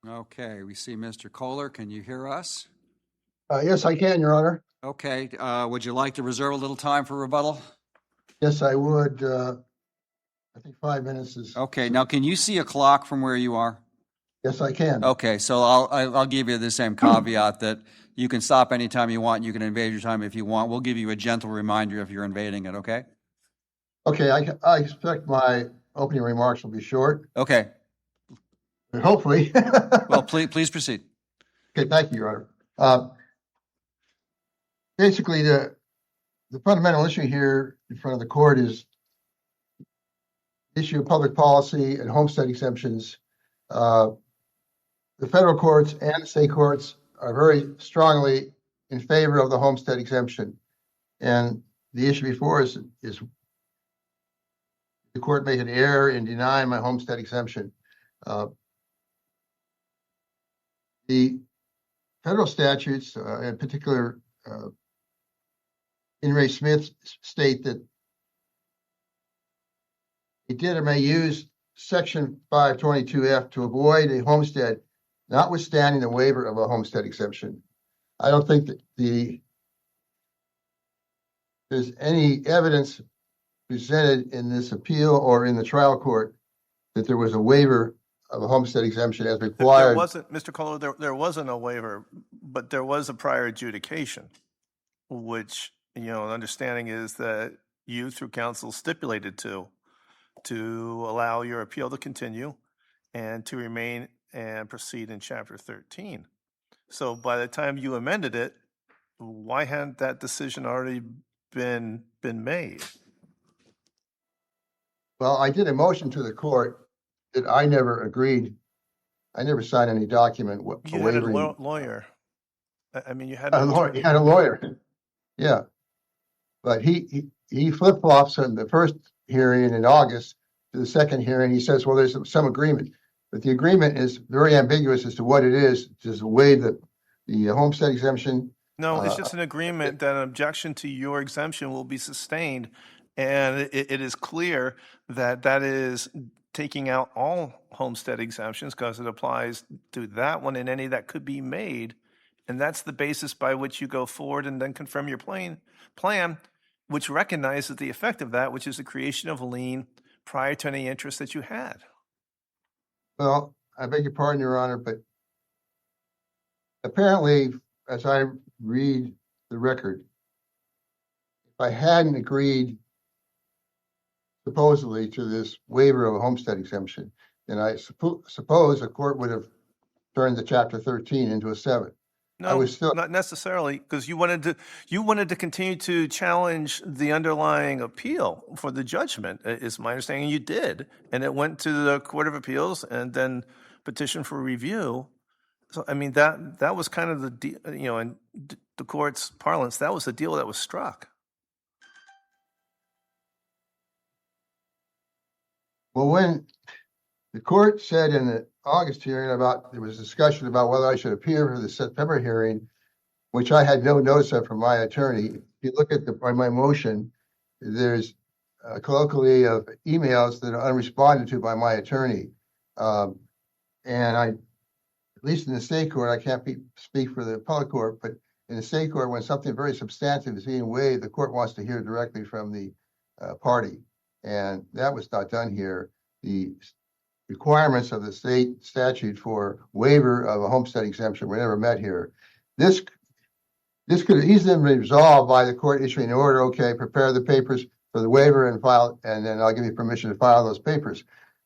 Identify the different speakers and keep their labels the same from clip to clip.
Speaker 1: Okay, we see Mr. Koehler. Can you hear us?
Speaker 2: Yes, I can, Your Honor.
Speaker 1: Okay, would you like to reserve a little time for rebuttal?
Speaker 2: Yes, I would. I think 5 minutes is.
Speaker 1: Okay, now can you see a clock from where you are?
Speaker 2: Yes, I can.
Speaker 1: Okay, so I'll give you the same caveat that you can stop anytime you want. You can invade your time if you want. We'll give you a gentle reminder if you're invading it, okay?
Speaker 2: Okay, I expect my opening remarks will be short,
Speaker 1: Okay,
Speaker 2: hopefully.
Speaker 1: well, please proceed.
Speaker 2: Okay, thank you, Your Honor. Basically, the fundamental issue here in front of the court is the issue of public policy and homestead exemptions. The federal courts and the state courts are very strongly in favor of the homestead exemption. And the issue before us is the court made an error in denying my homestead exemption. The federal statutes, in particular, In re Smith, state that a debtor may use Section 522F to avoid a homestead, notwithstanding the waiver of a homestead exemption. I don't think that there's any evidence presented in this appeal or in the trial court that there was a waiver of a homestead exemption as required.
Speaker 3: There wasn't, Mr. Koehler, there wasn't a waiver, but there was a prior adjudication, which, the understanding is that you, through counsel, stipulated to allow your appeal to continue and to remain and proceed in Chapter 13. So by the time you amended it, why hadn't that decision already been made?
Speaker 2: Well, I did a motion to the court that I never agreed. I never signed any document.
Speaker 3: You had a lawyer. I mean, you had
Speaker 2: a lawyer. You had a lawyer. Yeah, but he flip-flops on the first hearing in August to the second hearing. He says, well, there's some agreement, but the agreement is very ambiguous as to what it is. Just waive the homestead exemption.
Speaker 3: No, it's just an agreement that an objection to your exemption will be sustained, and it is clear that is taking out all homestead exemptions because it applies to that one and any that could be made, and that's the basis by which you go forward and then confirm your plan, which recognizes the effect of that, which is the creation of a lien prior to any interest that you had.
Speaker 2: Well, I beg your pardon, Your Honor, but apparently, as I read the record, if I hadn't agreed supposedly to this waiver of a homestead exemption, then I suppose the court would have turned the Chapter 13 into a 7.
Speaker 3: No,
Speaker 2: I was still
Speaker 3: not necessarily, because you wanted to continue to challenge the underlying appeal for the judgment, is my understanding. You did, and it went to the Court of Appeals and then petitioned for review. So, I mean, that was kind of the in the court's parlance, that was the deal that was struck.
Speaker 2: Well, when the court said in the August hearing there was discussion about whether I should appear for the September hearing, which I had no notice of from my attorney. If you look at my motion, there's colloquially of emails that are unresponded to by my attorney. And at least in the state court, I can't speak for the appellate court, but in the state court, when something very substantive is being waived, the court wants to hear directly from the party. And that was not done here. The requirements of the state statute for waiver of a homestead exemption were never met here. This could easily be resolved by the court issuing an order. Okay, prepare the papers for the waiver and file, and then I'll give you permission to file those papers.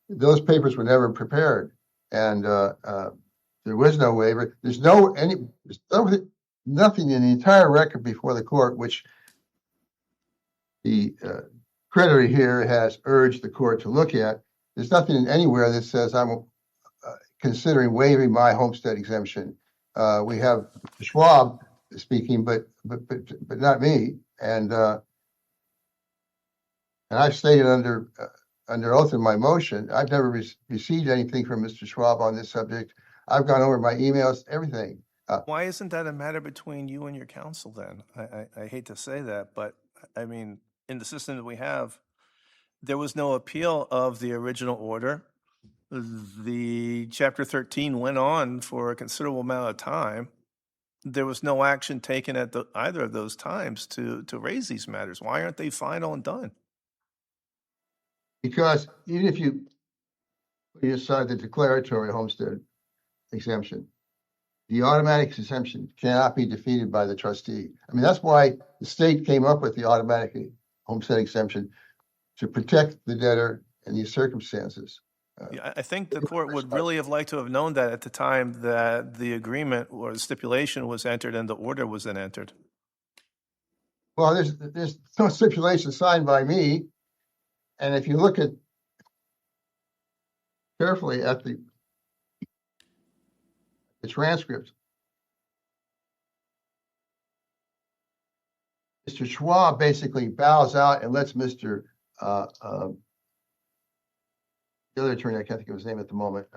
Speaker 2: Those papers were never prepared, and there was no waiver. There's nothing in the entire record before the court which the creditor here has urged the court to look at. There's nothing anywhere that says I'm considering waiving my homestead exemption. We have Schwab speaking, but not me. And I've stated under oath in my motion, I've never received anything from Mr. Schwab on this subject. I've gone over my emails, everything.
Speaker 3: Why isn't that a matter between you and your counsel then? I hate to say that, but I mean, in the system that we have, there was no appeal of the original order. The Chapter 13 went on for a considerable amount of time. There was no action taken at either of those times to raise these matters. Why aren't they final and done?
Speaker 2: Because even if you put aside the declaratory homestead exemption, the automatic exemption cannot be defeated by the trustee. I mean, that's why the state came up with the automatic homestead exemption, to protect the debtor in these circumstances.
Speaker 3: Yeah, I think the court would really have liked to have known that at the time that the agreement or the stipulation was entered and the order was then entered.
Speaker 2: Well, there's no stipulation signed by me, and if you look at carefully at the transcript, Mr. Schwab basically bows out and lets Mr. The other attorney, I can't think of his name at the moment,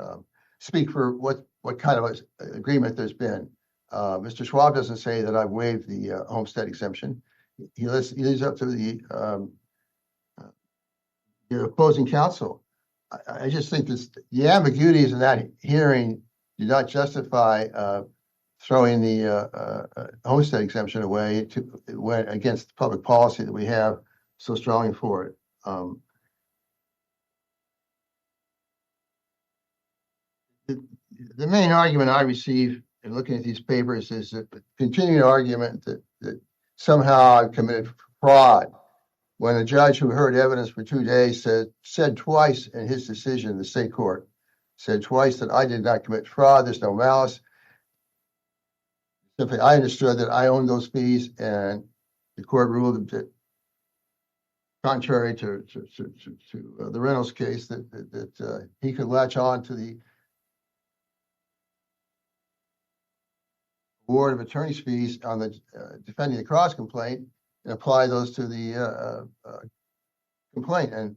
Speaker 2: speak for what kind of agreement there's been. Mr. Schwab doesn't say that I've waived the homestead exemption. He leaves up to the opposing counsel. I just think the ambiguities in that hearing do not justify throwing the homestead exemption away. It went against the public policy that we have so strongly for it. The main argument I receive in looking at these papers is a continued argument that somehow I've committed fraud, when a judge who heard evidence for 2 days said twice in his decision, the state court said twice that I did not commit fraud. There's no malice. Simply, I understood that I owned those fees, and the court ruled that, contrary to the Reynolds case, that he could latch on to the award of attorney's fees on the defending the cross complaint and apply those to the complaint. And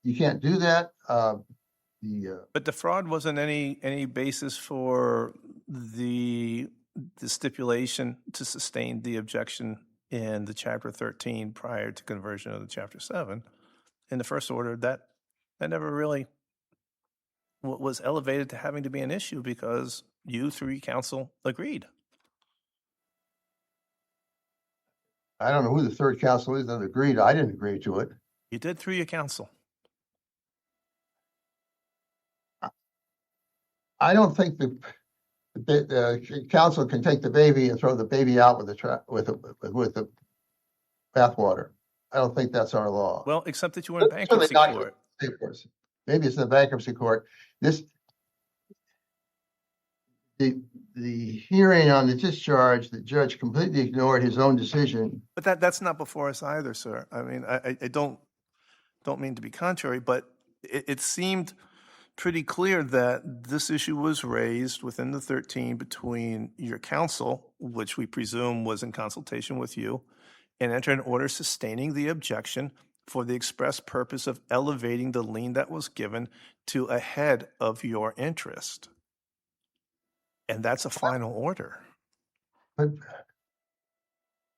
Speaker 2: you can't do that.
Speaker 3: But the fraud wasn't any basis for the stipulation to sustain the objection in the Chapter 13 prior to conversion of the Chapter 7. In the first order, that never really was elevated to having to be an issue because you, through your counsel, agreed.
Speaker 2: I don't know who the third counsel is that agreed. I didn't agree to it.
Speaker 3: You did through your counsel.
Speaker 2: I don't think the counsel can take the baby and throw the baby out with the bathwater. I don't think that's our law.
Speaker 3: Well, except that you were in bankruptcy court.
Speaker 2: Maybe it's in the bankruptcy court. The hearing on the discharge, the judge completely ignored his own decision.
Speaker 3: But that's not before us either, sir. I mean, I don't mean to be contrary, but it seemed pretty clear that this issue was raised within the 13 between your counsel, which we presume was in consultation with you, and entered an order sustaining the objection for the express purpose of elevating the lien that was given to a head of your interest. And that's a final order.
Speaker 2: But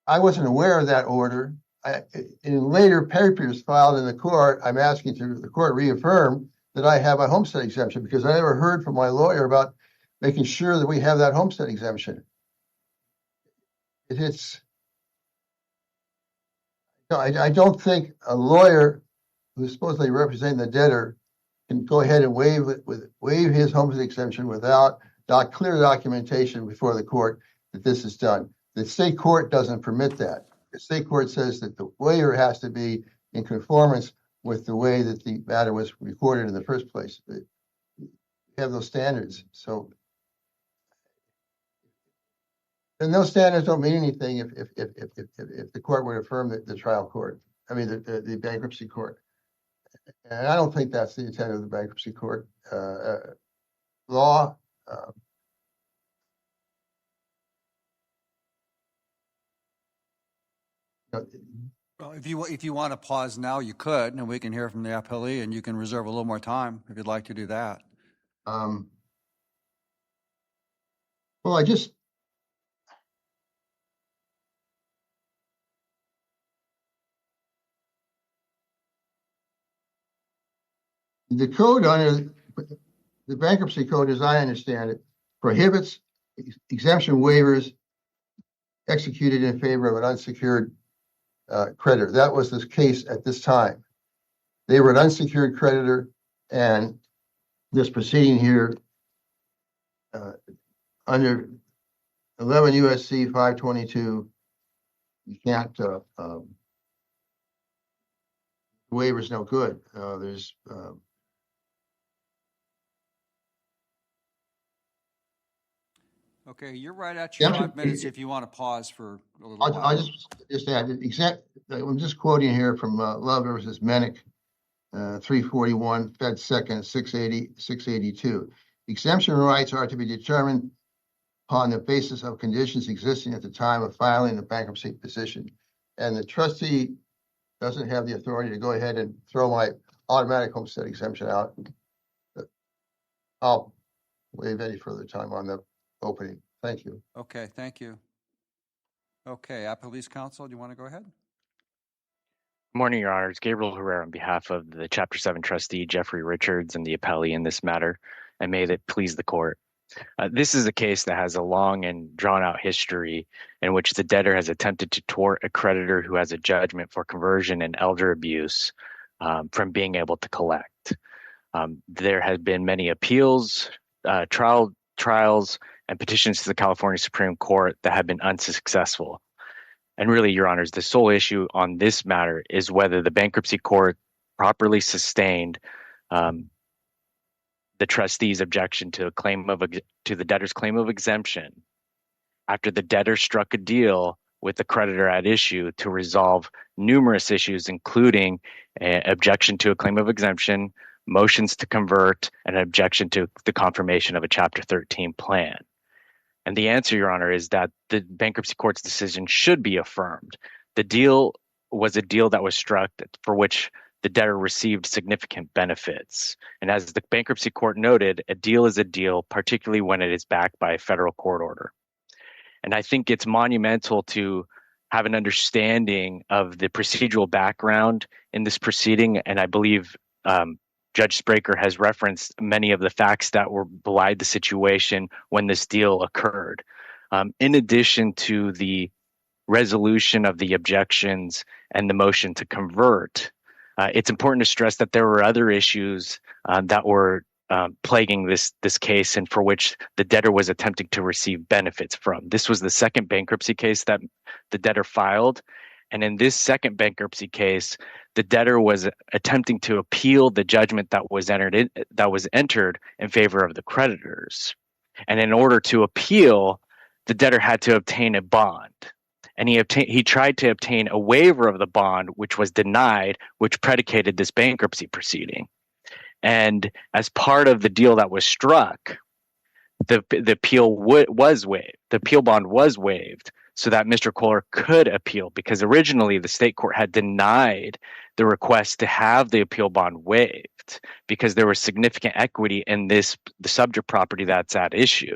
Speaker 2: I wasn't aware of that order. In later papers filed in the court, I'm asking the court reaffirm that I have a homestead exemption, because I never heard from my lawyer about making sure that we have that homestead exemption. I don't think a lawyer who's supposedly representing the debtor can go ahead and waive his homestead exemption without clear documentation before the court that this is done. The state court doesn't permit that. The state court says that the waiver has to be in conformance with the way that the matter was recorded in the first place. We have those standards. And those standards don't mean anything if the court would affirm the trial court. I mean, the bankruptcy court. And I don't think that's the intent of the bankruptcy court law.
Speaker 1: Well, if you want to pause now, you could, and we can hear from the appellee, and you can reserve a little more time if you'd like to do that.
Speaker 2: Well, I just The code under the bankruptcy code, as I understand it, prohibits exemption waivers executed in favor of an unsecured creditor. That was the case at this time. They were an unsecured creditor, and this proceeding here under 11 USC 522, you can't, waiver's no good. There's
Speaker 1: Okay, you're right at your
Speaker 2: Yeah,
Speaker 1: 5 minutes if you want to pause for a little
Speaker 2: I'll
Speaker 1: while.
Speaker 2: just add, I'm just quoting here from Love versus Menick, 341, Fed Second, 682. Exemption rights are to be determined upon the basis of conditions existing at the time of filing the bankruptcy petition. And the trustee doesn't have the authority to go ahead and throw my automatic homestead exemption out. I'll waive any further time on the opening. Thank you.
Speaker 1: Okay, thank you. Okay, Police Counsel, do you want to go ahead?
Speaker 4: Good morning, Your Honors. Gabriel Herrera on behalf of the Chapter 7 trustee, Jeffrey Richards, and the appellee in this matter, and may it please the court. This is a case that has a long and drawn-out history in which the debtor has attempted to thwart a creditor who has a judgment for conversion and elder abuse from being able to collect. There have been many appeals, trials, and petitions to the California Supreme Court that have been unsuccessful. And really, Your Honors, the sole issue on this matter is whether the bankruptcy court properly sustained the trustee's objection to the debtor's claim of exemption after the debtor struck a deal with the creditor at issue to resolve numerous issues, including an objection to a claim of exemption, motions to convert, and an objection to the confirmation of a Chapter 13 plan. And the answer, Your Honor, is that the bankruptcy court's decision should be affirmed. The deal was a deal that was struck for which the debtor received significant benefits. And as the bankruptcy court noted, a deal is a deal, particularly when it is backed by a federal court order. And I think it's monumental to have an understanding of the procedural background in this proceeding. And I believe Judge Spraker has referenced many of the facts that were belied the situation when this deal occurred. In addition to the resolution of the objections and the motion to convert, it's important to stress that there were other issues that were plaguing this case and for which the debtor was attempting to receive benefits from. This was the second bankruptcy case that the debtor filed. And in this second bankruptcy case, the debtor was attempting to appeal the judgment that was entered in favor of the creditors. And in order to appeal, the debtor had to obtain a bond. And he tried to obtain a waiver of the bond, which was denied, which predicated this bankruptcy proceeding. And as part of the deal that was struck, the appeal was waived. The appeal bond was waived so that Mr. Koehler could appeal, because originally the state court had denied the request to have the appeal bond waived because there was significant equity in the subject property that's at issue.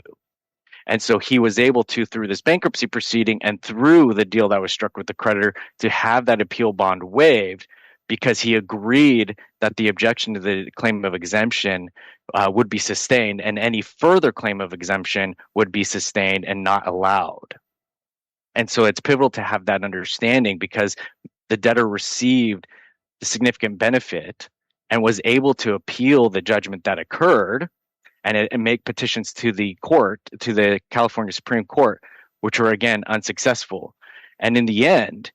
Speaker 4: And so he was able to, through this bankruptcy proceeding and through the deal that was struck with the creditor, to have that appeal bond waived because he agreed that the objection to the claim of exemption would be sustained, and any further claim of exemption would be sustained and not allowed. And so it's pivotal to have that understanding because the debtor received the significant benefit and was able to appeal the judgment that occurred and make petitions to the court, to the California Supreme Court, which were again unsuccessful. And in the end,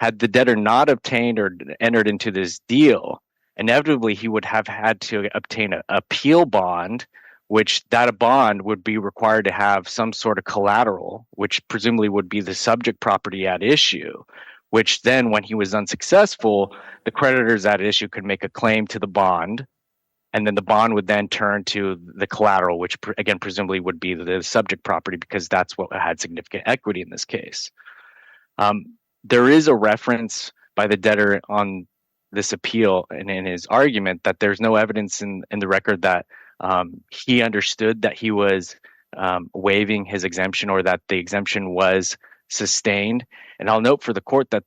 Speaker 4: had the debtor not obtained or entered into this deal, inevitably he would have had to obtain an appeal bond, which that bond would be required to have some sort of collateral, which presumably would be the subject property at issue, which then when he was unsuccessful, the creditors at issue could make a claim to the bond, and then the bond would then turn to the collateral, which again presumably would be the subject property because that's what had significant equity in this case. There is a reference by the debtor on this appeal and in his argument that there's no evidence in the record that he understood that he was waiving his exemption or that the exemption was sustained. And I'll note for the court that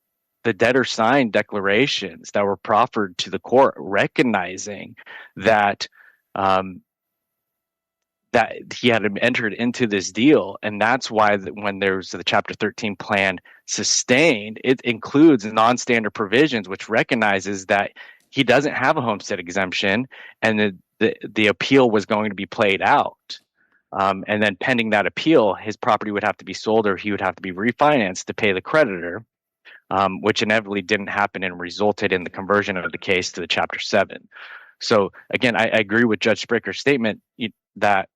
Speaker 4: the debtor signed declarations that were proffered to the court recognizing that that he had entered into this deal. And that's why when there's the Chapter 13 plan sustained, it includes non-standard provisions, which recognizes that he doesn't have a homestead exemption and the appeal was going to be played out. And then pending that appeal, his property would have to be sold or he would have to be refinanced to pay the creditor, which inevitably didn't happen and resulted in the conversion of the case to the Chapter 7. So again, I agree with Judge Spraker's statement that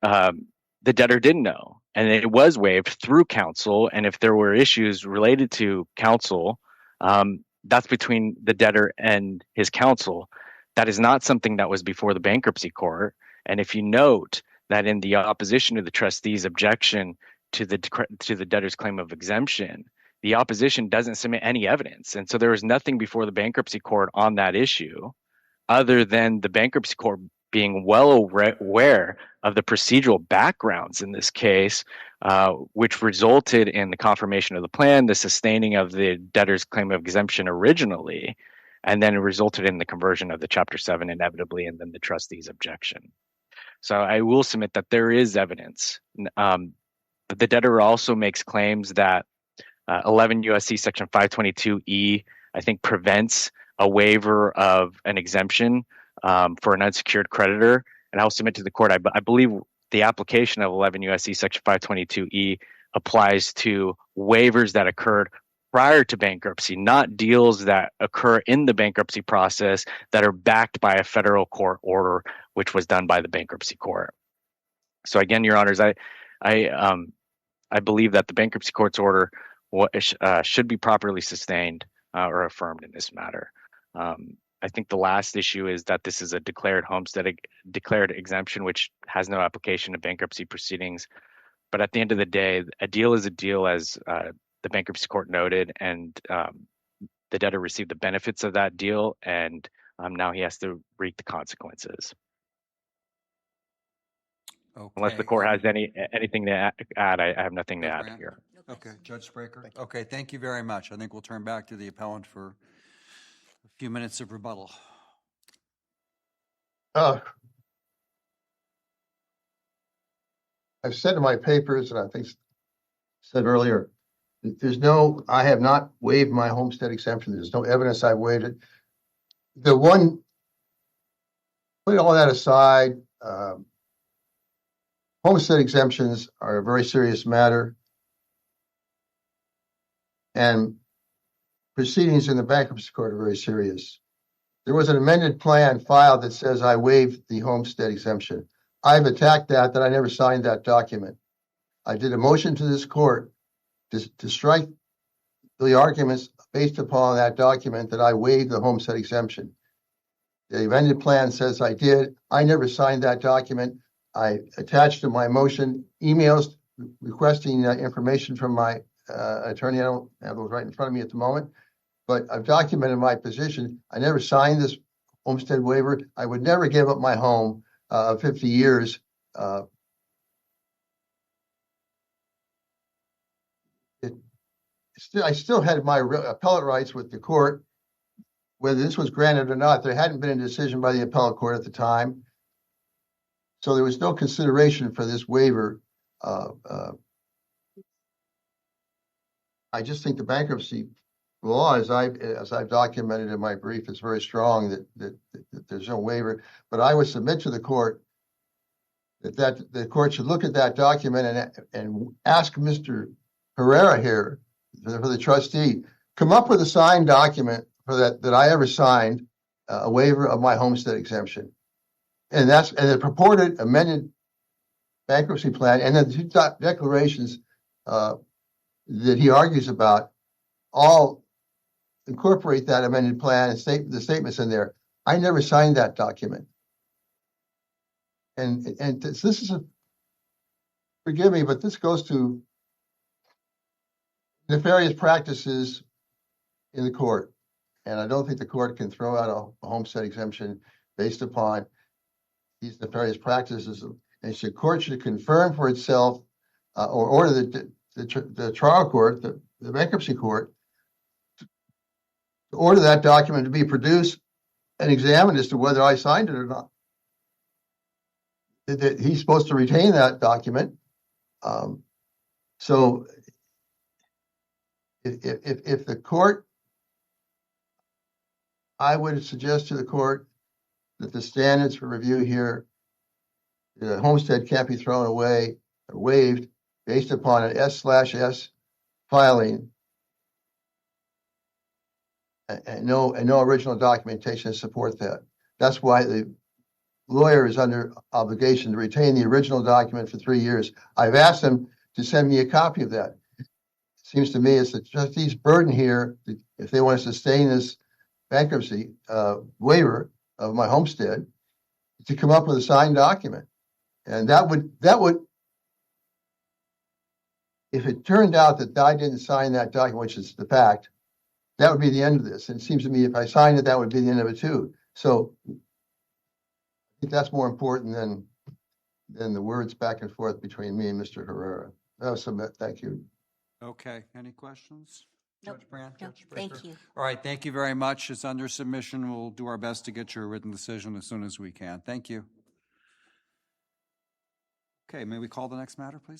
Speaker 4: the debtor didn't know, and it was waived through counsel. And if there were issues related to counsel, that's between the debtor and his counsel. That is not something that was before the bankruptcy court. And if you note that in the opposition to the trustee's objection to the debtor's claim of exemption, the opposition doesn't submit any evidence. And so there was nothing before the bankruptcy court on that issue other than the bankruptcy court being well aware of the procedural backgrounds in this case, which resulted in the confirmation of the plan, the sustaining of the debtor's claim of exemption originally, and then it resulted in the conversion of the Chapter 7 inevitably, and then the trustee's objection. So I will submit that there is evidence. The debtor also makes claims that 11 U.S.C. Section 522E, I think, prevents a waiver of an exemption for an unsecured creditor. And I'll submit to the court, I believe the application of 11 U.S.C. Section 522E applies to waivers that occurred prior to bankruptcy, not deals that occur in the bankruptcy process that are backed by a federal court order, which was done by the bankruptcy court. So again, Your Honors, I believe that the bankruptcy court's order should be properly sustained or affirmed in this matter. I think the last issue is that this is a declared exemption, which has no application to bankruptcy proceedings. But at the end of the day, a deal is a deal, as the bankruptcy court noted, and the debtor received the benefits of that deal, and now he has to reap the consequences.
Speaker 1: Okay.
Speaker 4: Unless the court has anything to add, I have nothing to add here.
Speaker 1: Okay, Judge Spraker. Okay, thank you very much. I think we'll turn back to the appellant for a few minutes of rebuttal.
Speaker 2: I've said in my papers, and I think said earlier, I have not waived my homestead exemption. There's no evidence I waived it. Putting all that aside, homestead exemptions are a very serious matter, and proceedings in the bankruptcy court are very serious. There was an amended plan filed that says I waived the homestead exemption. I've attacked that I never signed that document. I did a motion to this court to strike the arguments based upon that document that I waived the homestead exemption. The amended plan says I did. I never signed that document. I attached to my motion emails requesting information from my attorney. I don't have those right in front of me at the moment, but I've documented my position. I never signed this homestead waiver. I would never give up my home 50 years. I still had my appellate rights with the court, whether this was granted or not. There hadn't been a decision by the appellate court at the time, so there was no consideration for this waiver. I just think the bankruptcy law, as I've documented in my brief, is very strong that there's no waiver. But I would submit to the court that the court should look at that document and ask Mr. Herrera here, for the trustee, come up with a signed document for that I ever signed a waiver of my homestead exemption, and the purported amended bankruptcy plan, and then the two declarations that he argues about all incorporate that amended plan and the statements in there. I never signed that document, and this is forgive me, but this goes to nefarious practices in the court, and I don't think the court can throw out a homestead exemption based upon these nefarious practices. And the court should confirm for itself or order the trial court, the bankruptcy court, to order that document to be produced and examined as to whether I signed it or not. That he's supposed to retain that document. So if the court, I would suggest to the court that the standards for review here, the homestead can't be thrown away or waived based upon an S/S filing and no original documentation to support that. That's why the lawyer is under obligation to retain the original document for 3 years. I've asked him to send me a copy of that. It seems to me it's the trustee's burden here, if they want to sustain this bankruptcy waiver of my homestead, to come up with a signed document. And that would, if it turned out that I didn't sign that document, which is the fact, that would be the end of this. And it seems to me if I signed it, that would be the end of it too. So I think that's more important than the words back and forth between me and Mr. Herrera. That was submit. Thank you.
Speaker 1: Okay, any questions?
Speaker 5: Nope.
Speaker 1: Judge Brandt?
Speaker 5: No,
Speaker 1: Judge Baker?
Speaker 5: thank you.
Speaker 1: All right, thank you very much. It's under submission. We'll do our best to get you a written decision as soon as we can. Thank you. Okay, may we call the next matter, please?